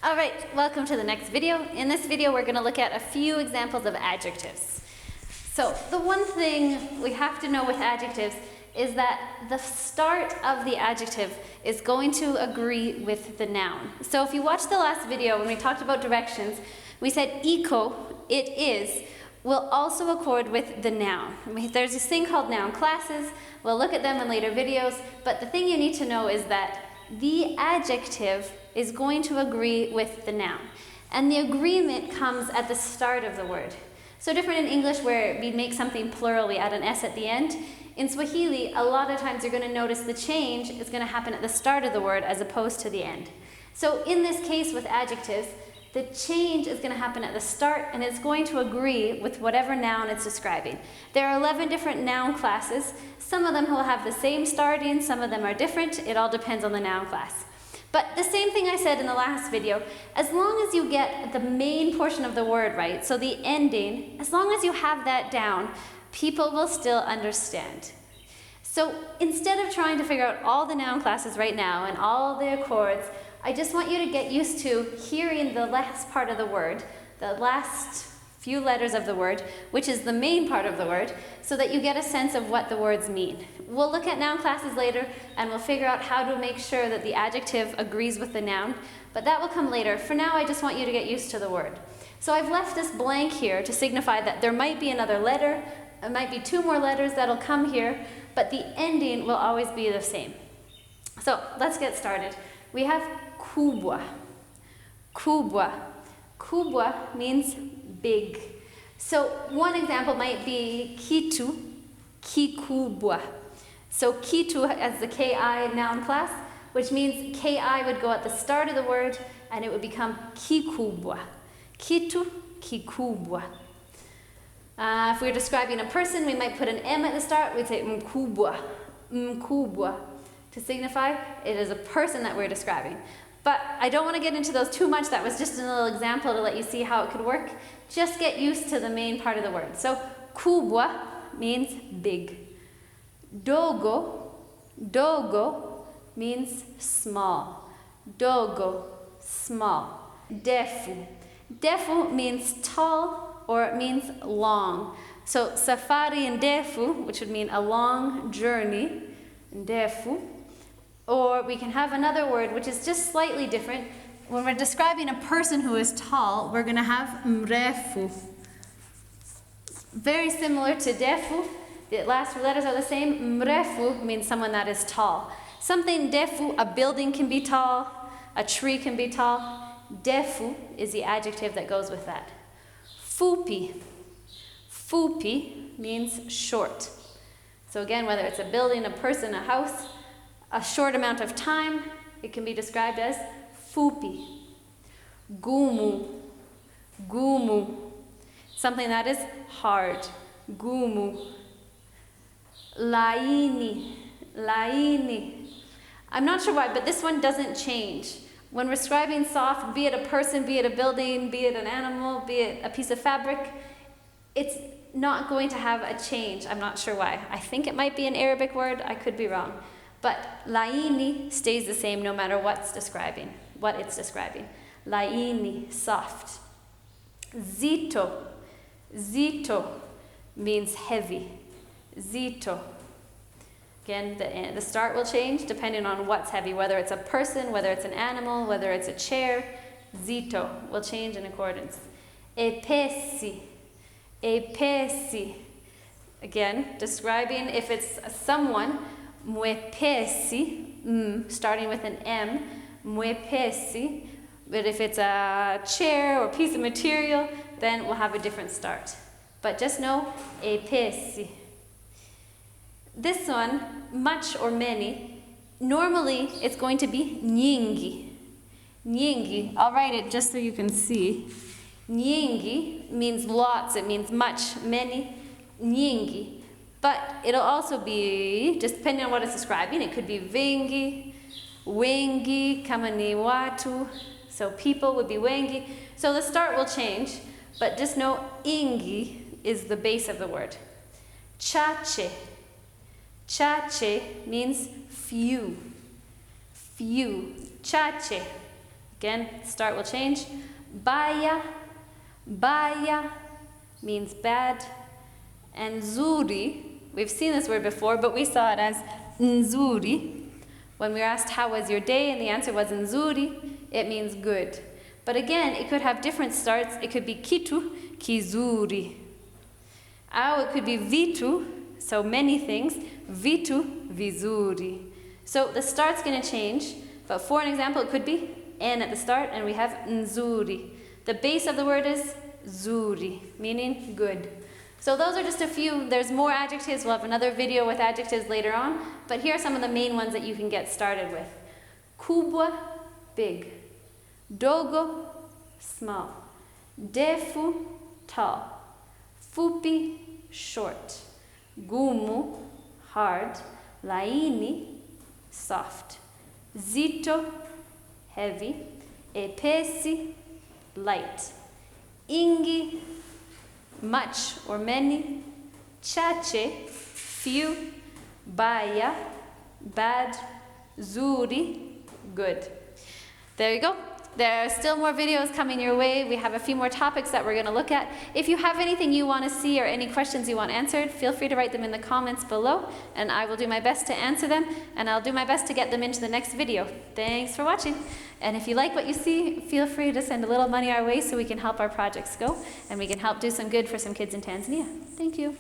Alright, welcome to the next video. In this video we're going to look at a few examples of adjectives. So the one thing we have to know with adjectives is that the start of the adjective is going to agree with the noun. So if you watched the last video when we talked about directions, we said iko, it is, will also accord with the noun. There's this thing called noun classes. We'll look at them in later videos, but the thing you need to know is that the adjective is going to agree with the noun. And the agreement comes at the start of the word. So different in English where we make something plural, we add an S at the end. In Swahili, a lot of times you're going to notice the change is going to happen at the start of the word as opposed to the end. So in this case with adjectives, the change is going to happen at the start and it's going to agree with whatever noun it's describing. There are 11 different noun classes. Some of them will have the same starting, some of them are different. It all depends on the noun class. But the same thing I said in the last video, as long as you get the main portion of the word right, so the ending, as long as you have that down, people will still understand. So instead of trying to figure out all the noun classes right now and all the accords, I just want you to get used to hearing the last part of the word, the last few letters of the word, which is the main part of the word, so that you get a sense of what the words mean. We'll look at noun classes later and we'll figure out how to make sure that the adjective agrees with the noun, but that will come later. For now, I just want you to get used to the word. So I've left this blank here to signify that there might be another letter, there might be two more letters that'll come here, but the ending will always be the same. So let's get started. We have kubwa. Kubwa. Kubwa means big. So one example might be kitu, kikubwa. So kitu as the ki noun class, which means ki would go at the start of the word and it would become kikubwa. Kitu, kikubwa. If we're describing a person, we might put an M at the start. We'd say mkubwa, mkubwa, to signify it is a person that we're describing. But I don't want to get into those too much. That was just a little example to let you see how it could work. Just get used to the main part of the word. So kubwa means big. Dogo, dogo means small. Dogo, small. Defu. Defu means tall or it means long. So safari and defu, which would mean a long journey, defu. Or we can have another word which is just slightly different. When we're describing a person who is tall, we're going to have mrefu. Very similar to defu. The last two letters are the same. Mrefu means someone that is tall. Something defu, a building can be tall, a tree can be tall. Defu is the adjective that goes with that. Fupi. Fupi means short. So again, whether it's a building, a person, a house, a short amount of time, it can be described as fupi. Gumu. Gumu. Something that is hard. Gumu. Laini. Laini. I'm not sure why, but this one doesn't change. When we're describing soft, be it a person, be it a building, be it an animal, be it a piece of fabric, it's not going to have a change. I'm not sure why. I think it might be an Arabic word. I could be wrong. But laini stays the same no matter what it's describing. Laini, soft. Zito. Zito means heavy. Zito. Again, the start will change depending on what's heavy, whether it's a person, whether it's an animal, whether it's a chair. Zito will change in accordance. Epesi. Epesi. Again, describing if it's someone. Mwepesi, starting with an M, mwepesi. But if it's a chair or piece of material, then we'll have a different start. But just know, epesi. This one, much or many, normally it's going to be nyingi. Nyingi, I'll write it just so you can see. Nyingi means lots, it means much, many, nyingi. But it'll also be, just depending on what it's describing, it could be vingi, wengi, kama ni watu. So people would be wengi. So the start will change, but just know ingi is the base of the word. Chache. Chache means few. Few. Chache. Again, start will change. Baya, baya means bad. And zuri, we've seen this word before, but we saw it as nzuri. When we were asked, how was your day? And the answer was nzuri, it means good. But again, it could have different starts. It could be kitu, kizuri. Au, it could be vitu, so many things, vitu, vizuri. So the start's going to change, but for an example, it could be n at the start, and we have nzuri. The base of the word is zuri, meaning good. So those are just a few. There's more adjectives. We'll have another video with adjectives later on, but here are some of the main ones that you can get started with. Kubwa, big. Dogo, small. Defu, tall. Fupi, short. Gumu, hard. Laini, soft. Zito, heavy. Epesi, light. Ingi, much or many. Chache, few. Baya, bad. Zuri, good. There you go. There are still more videos coming your way. We have a few more topics that we're going to look at. If you have anything you want to see or any questions you want answered, feel free to write them in the comments below, and I will do my best to answer them, and I'll do my best to get them into the next video. Thanks for watching. And if you like what you see, feel free to send a little money our way so we can help our projects go, and we can help do some good for some kids in Tanzania. Thank you.